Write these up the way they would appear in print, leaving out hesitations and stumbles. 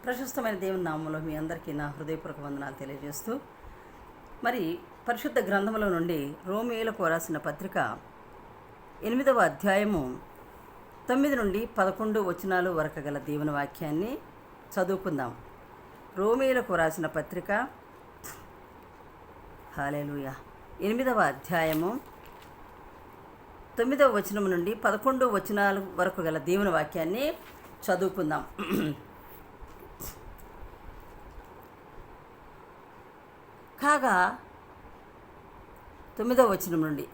ప్రశస్తమైన దేవుని నామంలో మీ అందరికీ నా హృదయపూర్వక వందనాలు తెలియజేస్తూ, మరి పరిశుద్ధ గ్రంథంలో నుండి రోమీయులకు రాసిన పత్రిక 8వ అధ్యాయము 9 నుండి 11 వచనాలు వరకు గల దేవుని వాక్యాన్ని చదువుకుందాం. రోమీయులకు రాసిన పత్రిక హల్లెలూయా 8వ అధ్యాయము 9వ వచనం నుండి 11 వచనాలు వరకు గల దేవుని వాక్యాన్ని చదువుకుందాం. కాగా 9వ వచనం నుండి,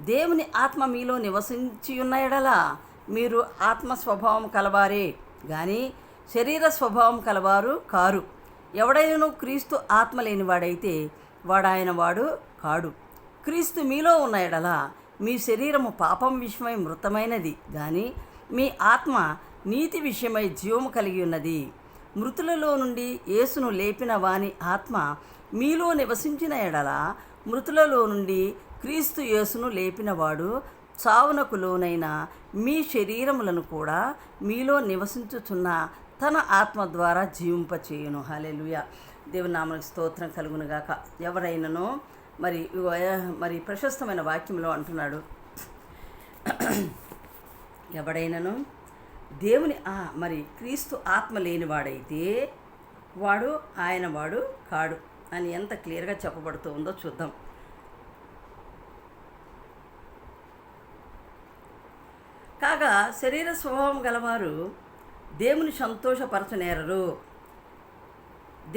దేవుని ఆత్మ మీలో నివసించి ఉన్న ఎడల మీరు ఆత్మ స్వభావం కలవారే గాని శరీర స్వభావం కలవారు కారు. ఎవడైనను క్రీస్తు ఆత్మ లేనివాడైతే వాడాయన వాడు కాడు. క్రీస్తు మీలో ఉన్న ఎడల మీ శరీరము పాపం విషయమై మృతమైనది గాని మీ ఆత్మ నీతి విషయమై జీవము కలిగి ఉన్నది. మృతులలో నుండి యేసును లేపిన వాని ఆత్మ మీలో నివసించిన ఎడల మృతులలో నుండి క్రీస్తు యేసును లేపినవాడు చావునకు లోనైన మీ శరీరములను కూడా మీలో నివసించుచున్న తన ఆత్మ ద్వారా జీవింపచేయును. హల్లెలూయా. దేవుని నామమునకు స్తోత్రం కలుగునుగాక. ఎవరైనానో మరి ప్రశస్తమైన వాక్యంలో అంటున్నాడు, ఎవడైనాను దేవుని మరి క్రీస్తు ఆత్మ లేనివాడైతే వాడు ఆయన వాడు కాడు అని ఎంత క్లియర్గా చెప్పబడుతూ ఉందో చూద్దాం. కాగా శరీర స్వభావం గలవారు దేవుని సంతోషపరచనేరరు.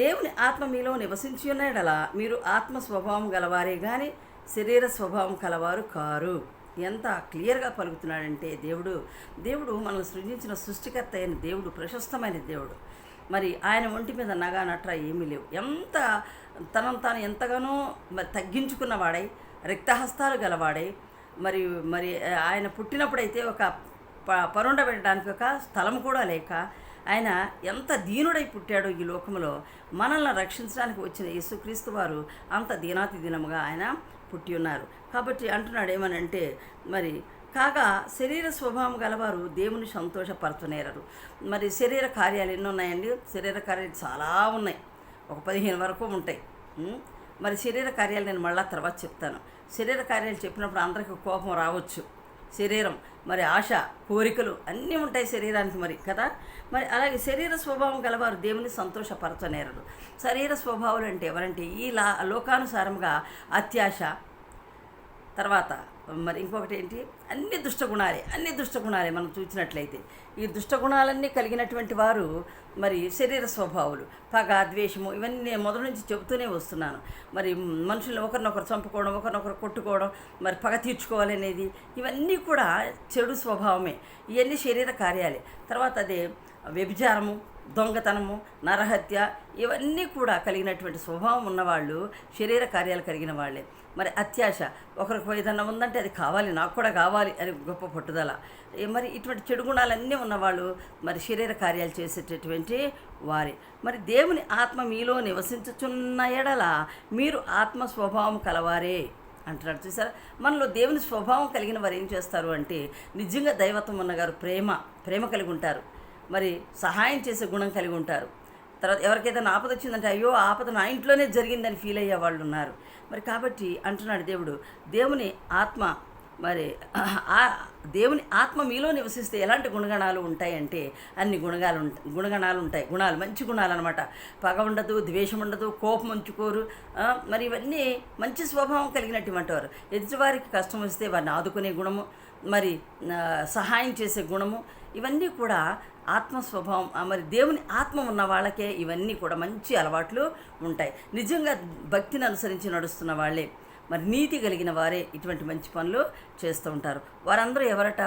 దేవుని ఆత్మ మీలో నివసించి ఉన్న ఎడల మీరు ఆత్మ స్వభావం గలవారే కానీ శరీర స్వభావం కలవారు కారు. ఎంత క్లియర్గా పలుకుతున్నాడంటే దేవుడు మనల్ని సృజించిన సృష్టికర్త అయిన దేవుడు, ప్రశస్తమైన దేవుడు. మరి ఆయన ఒంటి మీద నగా నట్ర ఏమీ లేవు. ఎంత తనను తాను ఎంతగానో తగ్గించుకున్నవాడై రక్తహస్తాలు గలవాడై మరి ఆయన పుట్టినప్పుడైతే ఒక పరుండబెట్టడానికి ఒక స్థలం కూడా లేక ఆయన ఎంత దీనుడై పుట్టాడో ఈ లోకంలో మనల్ని రక్షించడానికి వచ్చిన యేసుక్రీస్తు వారు అంత దీనాతి దీనముగా ఆయన పుట్టి ఉన్నారు. కాబట్టి అంటున్నాడు ఏమనంటే, మరి కాగా శరీర స్వభావం గలవారు దేవుని సంతోషపరచనేరరు. మరి శరీర కార్యాలు ఎన్ని ఉన్నాయండి? శరీర కార్యాలు చాలా ఉన్నాయి, ఒక 15 వరకు ఉంటాయి. మరి శరీర కార్యాలు నేను మళ్ళా తర్వాత చెప్తాను. శరీర కార్యాలు చెప్పినప్పుడు అందరికీ కోపం రావచ్చు. శరీరం మరి ఆశ, కోరికలు అన్నీ ఉంటాయి శరీరానికి మరి కదా. మరి అలాగే శరీర స్వభావం గలవారు దేవుని సంతోషపరచనేరరు. శరీర స్వభావాలు అంటే ఎవరంటే ఈ లోకానుసారంగా అత్యాశ, తర్వాత మరి ఇంకొకటి ఏంటి, అన్ని దుష్టగుణాలే మనం చూసినట్లయితే ఈ దుష్టగుణాలన్నీ కలిగినటువంటి వారు మరి శరీర స్వభావాలు. పగ, ద్వేషము ఇవన్నీ నేను మొదటి నుంచి చెబుతూనే వస్తున్నాను. మరి మనుషులను ఒకరినొకరు చంపుకోవడం, ఒకరినొకరు కొట్టుకోవడం, మరి పగ తీర్చుకోవాలనేది ఇవన్నీ కూడా చెడు స్వభావమే. ఇవన్నీ శరీర కార్యాలే. తర్వాత అదే వ్యభిచారము, దొంగతనము, నరహత్య ఇవన్నీ కూడా కలిగినటువంటి స్వభావం ఉన్నవాళ్ళు శరీర కార్యాలు కలిగిన వాళ్ళే. మరి అత్యాశ, ఒకరికి ఏదన్నా ఉందంటే అది కావాలి, నాకు కూడా కావాలి అని గొప్ప పట్టుదల. మరి ఇటువంటి చెడు గుణాలన్నీ ఉన్నవాళ్ళు మరి శరీర కార్యాలు చేసేటటువంటి వారే. మరి దేవుని ఆత్మ మీలో నివసించుచున్న ఎడల మీరు ఆత్మ స్వభావం కలవారే అంటున్నాడు. చూసారా, మనలో దేవుని స్వభావం కలిగిన వారు ఏం చేస్తారు అంటే నిజంగా దైవత్వం ఉన్నగారు ప్రేమ కలిగి ఉంటారు. మరి సహాయం చేసే గుణం కలిగి ఉంటారు. తర్వాత ఎవరికైతే ఆపద వచ్చిందంటే అయ్యో ఆపద నా ఇంట్లోనే జరిగిందని ఫీల్ అయ్యే వాళ్ళు ఉన్నారు. మరి కాబట్టి అంటున్నాడు దేవుని ఆత్మ మరి దేవుని ఆత్మ మీలో నివసిస్తే ఎలాంటి గుణగణాలు ఉంటాయంటే అన్ని గుణగణాలు ఉంటాయి. మంచి గుణాలు అనమాట. పగ ఉండదు, ద్వేషం ఉండదు, కోపం ఉంచుకోరు. మరి ఇవన్నీ మంచి స్వభావం కలిగినటువంటి వారు. ఎదుటివారికి కష్టం వస్తే వారిని ఆదుకునే గుణము, మరి సహాయం చేసే గుణము, ఇవన్నీ కూడా ఆత్మ స్వభావం. మరి దేవుని ఆత్మ ఉన్న వాళ్ళకే ఇవన్నీ కూడా మంచి అలవాట్లు ఉంటాయి. నిజంగా భక్తిని అనుసరించి నడుస్తున్న వాళ్ళే, మరి నీతి కలిగిన వారే ఇటువంటి మంచి పనులు చేస్తూ ఉంటారు. వారందరూ ఎవరట?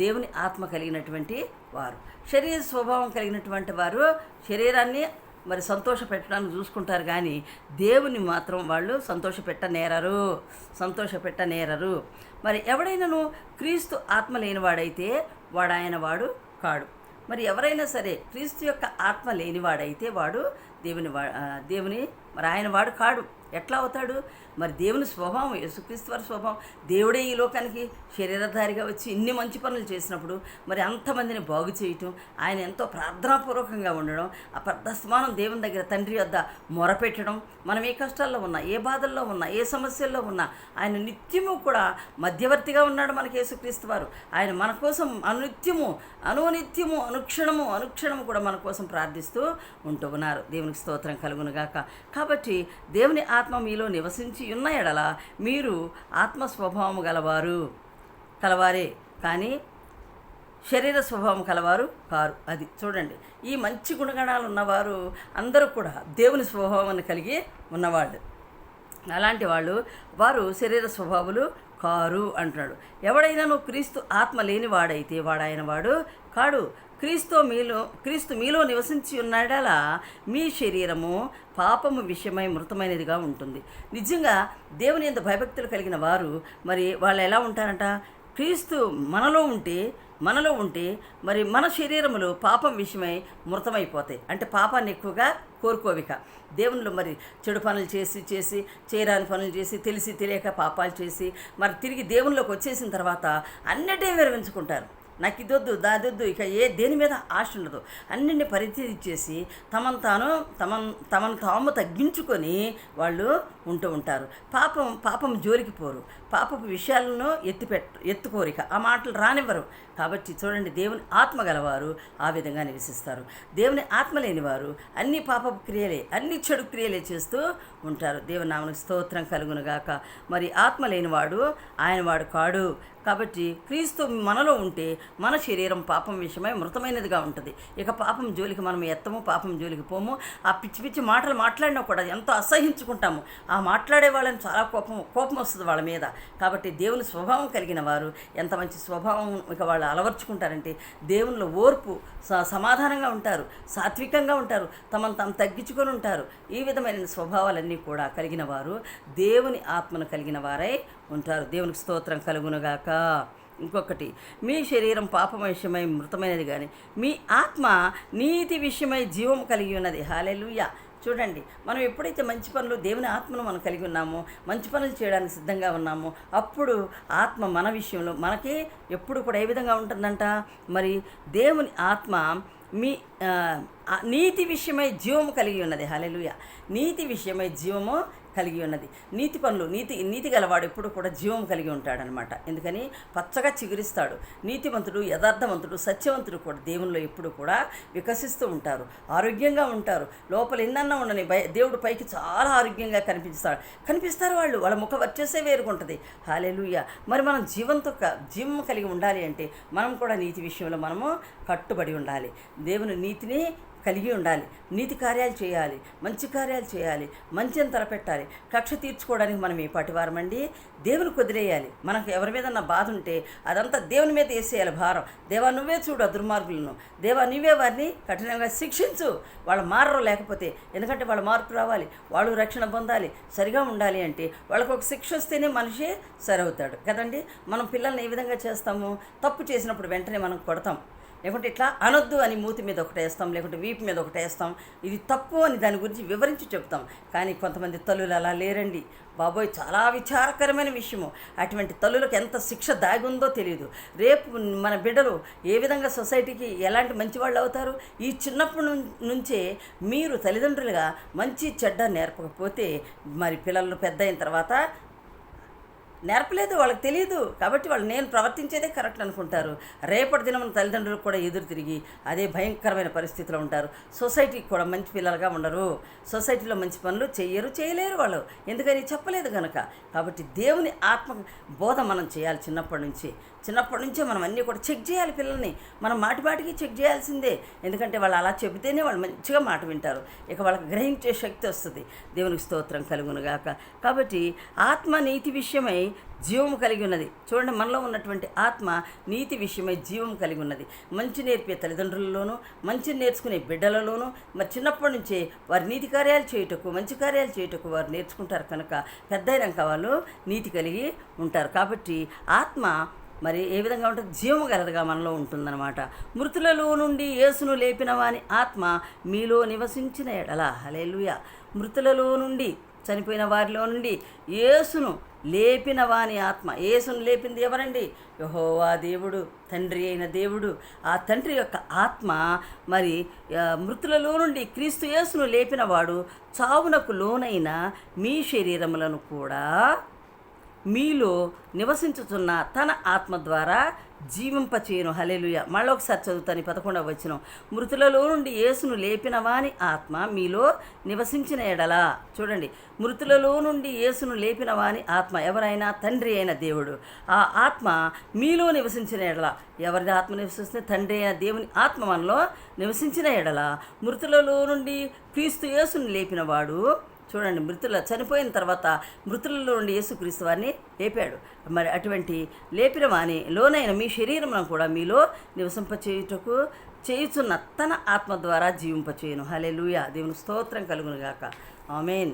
దేవుని ఆత్మ కలిగినటువంటి వారు. శరీర స్వభావం కలిగినటువంటి వారు శరీరాన్ని మరి సంతోషపెట్టడానికి చూసుకుంటారు కానీ దేవుని మాత్రం వాళ్ళు సంతోషపెట్టనేరరు. మరి ఎవడైనాను క్రీస్తు ఆత్మ లేనివాడైతే వాడాయన వాడు కాడు. మరి ఎవరైనా సరే క్రీస్తు యొక్క ఆత్మ లేనివాడైతే వాడు దేవుని మరి ఆయన వాడు కాడు. ఎట్లా అవుతాడు? మరి దేవుని స్వభావం, యేసుక్రీస్తు వారి స్వభావం, దేవుడే ఈ లోకానికి శరీరధారిగా వచ్చి ఇన్ని మంచి పనులు చేసినప్పుడు మరి అంతమందిని బాగు చేయటం, ఆయన ఎంతో ప్రార్థనాపూర్వకంగా ఉండడం, ఆ ప్రదస్మానం దేవుని దగ్గర తండ్రి వద్ద మొరపెట్టడం, మనం ఏ కష్టాల్లో ఉన్నా, ఏ బాధల్లో ఉన్నా, ఏ సమస్యల్లో ఉన్నా ఆయన నిత్యము కూడా మధ్యవర్తిగా ఉన్నాడు మనకి యేసుక్రీస్తు వారు. ఆయన మన కోసం అనునిత్యము అనుక్షణము కూడా మన కోసం ప్రార్థిస్తూ ఉంటూ ఉన్నారు. దేవునికి స్తోత్రం కలుగునుగాక. కాబట్టి దేవుని ఆత్మ మీలో నివసించి ఉన్న ఎడల మీరు ఆత్మ స్వభావం కలవారే కానీ శరీర స్వభావం కలవారు కారు. అది చూడండి, ఈ మంచి గుణగణాలు ఉన్నవారు అందరూ కూడా దేవుని స్వభావాన్ని కలిగి ఉన్నవాళ్ళు. అలాంటి వారు శరీర స్వభావులు కారు అంటున్నాడు. ఎవడైనా క్రీస్తు ఆత్మ లేనివాడైతే వాడాయన వాడు కాడు. క్రీస్తు మీలో నివసించి ఉన్నాడలా మీ శరీరము పాపము విషయమై మృతమైనదిగా ఉంటుంది. నిజంగా దేవుని యందు భయభక్తులు కలిగిన వారు మరి వాళ్ళు ఎలా ఉంటారంట? క్రీస్తు మనలో ఉంటే మరి మన శరీరములు పాపం విషయమై మృతమైపోతాయి. అంటే పాపాన్ని ఎక్కువగా కోరుకోవిక. దేవునిలో మరి చెడు పనులు చేసి చేయరాని పనులు చేసి తెలిసి తెలియక పాపాలు చేసి మరి తిరిగి దేవునిలోకి వచ్చేసిన తర్వాత అన్నిటే విరమించుకుంటారు. నాకు ఇదొద్దు దాదొద్దు, ఇక దేని మీద ఆశ ఉండదు. అన్నింటిని పరిచయించేసి తమను తాము తగ్గించుకొని వాళ్ళు ఉంటూ ఉంటారు. పాపం జోలికి పోరు, పాపపు విషయాలను ఎత్తుకోరిక ఆ మాటలు రానివ్వరు. కాబట్టి చూడండి, దేవుని ఆత్మ గలవారు ఆ విధంగా నివసిస్తారు. దేవుని ఆత్మ లేనివారు అన్ని పాపపు క్రియలే, అన్ని చెడు క్రియలే చేస్తూ ఉంటారు. దేవుని నామమునకు స్తోత్రం కలుగునుగాక. మరి ఆత్మ లేనివాడు ఆయన వాడు కాడు. కాబట్టి క్రీస్తు మనలో ఉంటే మన శరీరం పాపం విషయమై మృతమైనదిగా ఉంటుంది. ఇక పాపం జోలికి మనం ఎత్తము, పాపం జోలికి పోము. ఆ పిచ్చి మాటలు మాట్లాడినా కూడా ఎంతో అసహించుకుంటాము. ఆ మాట్లాడే వాళ్ళని చాలా కోపం వస్తుంది వాళ్ళ మీద. కాబట్టి దేవుని స్వభావం కలిగిన వారు ఎంత మంచి స్వభావం ఇక వాళ్ళు అలవర్చుకుంటారంటే దేవునిలో ఓర్పు, సమాధానంగా ఉంటారు, సాత్వికంగా ఉంటారు, తమను తగ్గించుకొని ఉంటారు. ఈ విధమైన స్వభావాలన్నీ కూడా కలిగిన వారు దేవుని ఆత్మను కలిగిన వారై ఉంటారు. దేవునికి స్తోత్రం కలుగునుగాక. ఇంకొకటి, మీ శరీరం పాపం విషయమై మృతమైనది కానీ మీ ఆత్మ నీతి విషయమై జీవం కలిగి ఉన్నది. హల్లెలూయా. చూడండి, మనం ఎప్పుడైతే మంచి పనులు, దేవుని ఆత్మను మనం కలిగి ఉన్నామో, మంచి పనులు చేయడానికి సిద్ధంగా ఉన్నామో, అప్పుడు ఆత్మ మన విషయంలో మనకి ఎప్పుడు కూడా ఏ విధంగా ఉంటుందంట? మరి దేవుని ఆత్మ మీ నీతి విషయమై జీవము కలిగి ఉన్నది. హల్లెలూయా. నీతి విషయమై జీవము కలిగి ఉన్నది. నీతి పనులు, నీతి గలవాడు ఎప్పుడు కూడా జీవం కలిగి ఉంటాడనమాట. ఎందుకని పచ్చగా చిగురిస్తాడు. నీతివంతుడు, యథార్థవంతుడు, సత్యవంతుడు కూడా దేవునిలో ఎప్పుడు కూడా వికసిస్తూ ఉంటారు, ఆరోగ్యంగా ఉంటారు. లోపల ఎన్నన్నా ఉండని దేవుడు పైకి చాలా ఆరోగ్యంగా కనిపిస్తారు వాళ్ళ ముఖ వచ్చేసే వేరుగుంటుంది. హల్లెలూయా. మరి మనం జీవం కలిగి ఉండాలి అంటే మనం కూడా నీతి విషయంలో మనము కట్టుబడి ఉండాలి. దేవుని నీతిని కలిగి ఉండాలి. నీతి కార్యాలు చేయాలి, మంచి కార్యాలు చేయాలి, మంచిని తలపెట్టాలి. కక్ష తీర్చుకోవడానికి మనం ఏ పాటివారమండి? దేవునికి వదిలేయాలి. మనకు ఎవరి మీద బాధ ఉంటే అదంతా దేవుని మీద వేసేయాలి భారం. దేవా నువ్వే చూడు దుర్మార్గులను, దేవా నువ్వే వారిని కఠినంగా శిక్షించు. వాళ్ళు మారరు. లేకపోతే ఎందుకంటే వాళ్ళ మార్పు రావాలి, వాళ్ళు రక్షణ పొందాలి, సరిగా ఉండాలి అంటే వాళ్ళకు ఒక శిక్ష వస్తేనే మనిషి సరవుతాడు కదండి. మనం పిల్లల్ని ఏ విధంగా చేస్తాము? తప్పు చేసినప్పుడు వెంటనే మనం కొడతాం, లేకుంటే ఇట్లా అనొద్దు అని మూతి మీద ఒకటేస్తాం, లేకుంటే వీపు మీద ఒకటేస్తాం. ఇది తప్పు అని దాని గురించి వివరించి చెప్తాం. కానీ కొంతమంది తల్లులు అలా లేరండి బాబోయ్, చాలా విచారకరమైన విషయము. అటువంటి తల్లులకు ఎంత శిక్ష దాగి ఉందో తెలియదు. రేపు మన బిడ్డలు ఏ విధంగా సొసైటీకి ఎలాంటి మంచి వాళ్ళు అవుతారు? ఈ చిన్నప్పటి నుంచే మీరు తల్లిదండ్రులుగా మంచి చెడ్డ నేర్పకపోతే మరి పిల్లలు పెద్ద అయిన తర్వాత నేర్పలేదు, వాళ్ళకి తెలియదు. కాబట్టి వాళ్ళు నేను ప్రవర్తించేదే కరెక్ట్ అనుకుంటారు. రేపటి దినం తల్లిదండ్రులకు కూడా ఎదురు తిరిగి అదే భయంకరమైన పరిస్థితిలో ఉంటారు. సొసైటీకి కూడా మంచి పిల్లలుగా ఉండరు. సొసైటీలో మంచి పనులు చేయలేరు వాళ్ళు, ఎందుకని చెప్పలేదు కనుక. కాబట్టి దేవుని ఆత్మ బోధ మనం చేయాలి చిన్నప్పటి నుంచే మనం అన్నీ కూడా చెక్ చేయాలి. పిల్లల్ని మనం మాటికి చెక్ చేయాల్సిందే. ఎందుకంటే వాళ్ళు అలా చెబితేనే వాళ్ళు మంచిగా మాట వింటారు. ఇక వాళ్ళకి గ్రహించే శక్తి వస్తుంది. దేవునికి స్తోత్రం కలుగునుగాక. కాబట్టి ఆత్మ నీతి విషయమై జీవము కలిగి ఉన్నది. చూడండి, మనలో ఉన్నటువంటి ఆత్మ నీతి విషయమై జీవం కలిగి ఉన్నది. మంచి నేర్పే తల్లిదండ్రులలోనూ, మంచి నేర్చుకునే బిడ్డలలోనూ మరి చిన్నప్పటి నుంచే వారి నీతి కార్యాలు చేయుటకు, మంచి కార్యాలు చేయుటకు వారు నేర్చుకుంటారు కనుక పెద్దయినాక వాళ్ళు నీతి కలిగి ఉంటారు. కాబట్టి ఆత్మ మరి ఏ విధంగా ఉంటుంది? జీవము గలదిగా మనలో ఉంటుందన్నమాట. మృతులలో నుండి యేసును లేపిన వాని ఆత్మ మీలో నివసించిన ఎడల, హల్లెలూయా, మృతులలో నుండి, చనిపోయిన వారిలో నుండి యేసును లేపిన వాని ఆత్మ. యేసును లేపింది ఎవరండి? యెహోవా దేవుడు, తండ్రి అయిన దేవుడు. ఆ తండ్రి యొక్క ఆత్మ మరి మృతులలో నుండి క్రీస్తు యేసును లేపినవాడు చావునకు లోనైన మీ శరీరములను కూడా మీలో నివసించుచున్న తన ఆత్మ ద్వారా జీవింపచేయును. హల్లెలూయా. మళ్ళీ ఒకసారి చదువుతాను 11వ వచనం. మృతులలో నుండి యేసును లేపిన వాని ఆత్మ మీలో నివసించిన ఎడల. చూడండి, మృతులలో నుండి యేసును లేపిన వాని ఆత్మ ఎవరైనా? తండ్రి అయిన దేవుడు. ఆ ఆత్మ మీలో నివసించిన ఎడల. ఎవరి ఆత్మ నివసిస్తుంది? తండ్రి అయిన దేవుని ఆత్మ మనలో నివసించిన ఎడల మృతులలో నుండి క్రీస్తు యేసును లేపినవాడు, చూడండి, చనిపోయిన తర్వాత మృతులలో నుండి యేసుక్రీస్తు వారిని లేపాడు. మరి అటువంటి లేపిన వాని లోనైన మీ శరీరమును కూడా మీలో నివసింపచేయుటకు చేయుచున్న తన ఆత్మ ద్వారా జీవింపచేయును. హల్లెలూయా. దేవుని స్తోత్రం కలుగును గాక. ఆమేన్.